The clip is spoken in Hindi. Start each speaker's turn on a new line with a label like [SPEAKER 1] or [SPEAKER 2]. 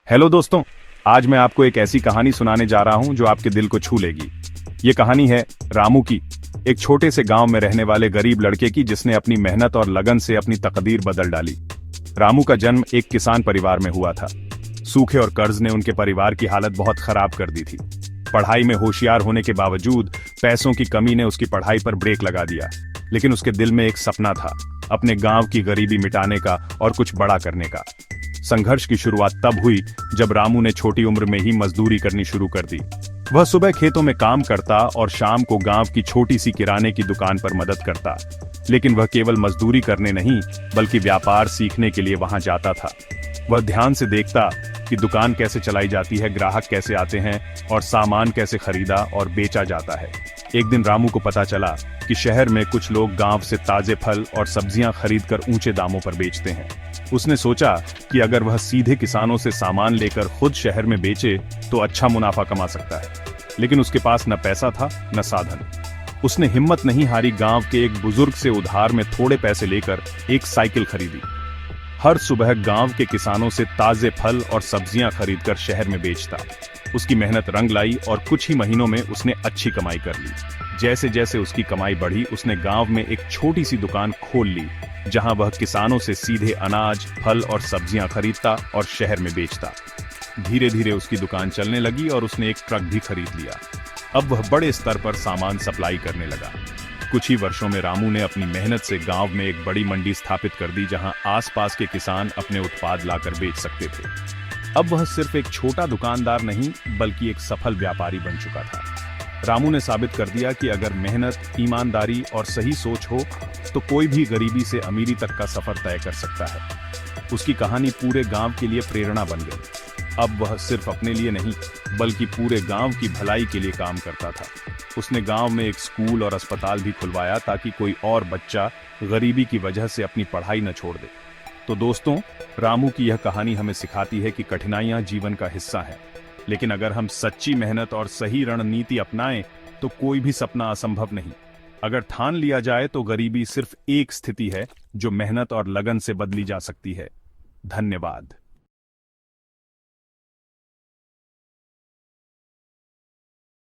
[SPEAKER 1] हेलो दोस्तों, आज मैं आपको एक ऐसी कहानी सुनाने जा रहा हूं जो आपके दिल को छू लेगी। ये कहानी है रामू की, एक छोटे से गांव में रहने वाले गरीब लड़के की जिसने अपनी मेहनत और लगन से अपनी तकदीर बदल डाली। रामू का जन्म एक किसान परिवार में हुआ था। सूखे और कर्ज ने उनके परिवार की हालत बहुत खराब कर दी थी। पढ़ाई में होशियार होने के बावजूद पैसों की कमी ने उसकी पढ़ाई पर ब्रेक लगा दिया। लेकिन उसके दिल में एक सपना था, अपने गांव की गरीबी मिटाने का और कुछ बड़ा करने का। संघर्ष की शुरुआत तब हुई जब रामू ने छोटी उम्र में ही मजदूरी करनी शुरू कर दी। वह सुबह खेतों में काम करता और शाम को गांव की छोटी सी किराने की दुकान पर मदद करता। लेकिन वह केवल मजदूरी करने नहीं बल्कि व्यापार सीखने के लिए वहां जाता था। वह ध्यान से देखता कि दुकान कैसे चलाई जाती है, ग्राहक कैसे आते हैं और सामान कैसे खरीदा और बेचा जाता है। एक दिन रामू को पता चला कि शहर में कुछ लोग गांव से ताजे फल और सब्जियां खरीदकर ऊंचे दामों पर बेचते हैं। उसने सोचा कि अगर वह सीधे किसानों से सामान लेकर खुद शहर में बेचे तो अच्छा मुनाफा कमा सकता है। लेकिन उसके पास न पैसा था न साधन। उसने हिम्मत नहीं हारी, गांव के एक बुजुर्ग से उधार में थोड़े पैसे लेकर एक साइकिल खरीदी। हर सुबह गांव के किसानों से ताजे फल और सब्जियां खरीदकर शहर में बेचता। उसकी मेहनत रंग लाई और कुछ ही महीनों में उसने अच्छी कमाई कर ली। जैसे जैसे उसकी कमाई बढ़ी, उसने गांव में एक छोटी सी दुकान खोल ली जहां वह किसानों से सीधे अनाज, फल और सब्जियां खरीदता और शहर में बेचता। धीरे धीरे उसकी दुकान चलने लगी और उसने एक ट्रक भी खरीद लिया। अब वह बड़े स्तर पर सामान सप्लाई करने लगा। कुछ ही वर्षों में रामू ने अपनी मेहनत से गांव में एक बड़ी मंडी स्थापित कर दी जहां आसपास के किसान अपने उत्पाद लाकर बेच सकते थे। अब वह सिर्फ एक छोटा दुकानदार नहीं बल्कि एक सफल व्यापारी बन चुका था। रामू ने साबित कर दिया कि अगर मेहनत, ईमानदारी और सही सोच हो तो कोई भी गरीबी से अमीरी तक का सफर तय कर सकता है। उसकी कहानी पूरे गांव के लिए प्रेरणा बन गई। अब वह सिर्फ अपने लिए नहीं बल्कि पूरे गांव की भलाई के लिए काम करता था। उसने गांव में एक स्कूल और अस्पताल भी खुलवाया ताकि कोई और बच्चा गरीबी की वजह से अपनी पढ़ाई न छोड़ दे। तो दोस्तों, रामू की यह कहानी हमें सिखाती है कि कठिनाइयां जीवन का हिस्सा हैं, लेकिन अगर हम सच्ची मेहनत और सही रणनीति अपनाएं तो कोई भी सपना असंभव नहीं। अगर ठान लिया जाए तो गरीबी सिर्फ एक स्थिति है जो मेहनत और लगन से बदली जा सकती है। धन्यवाद।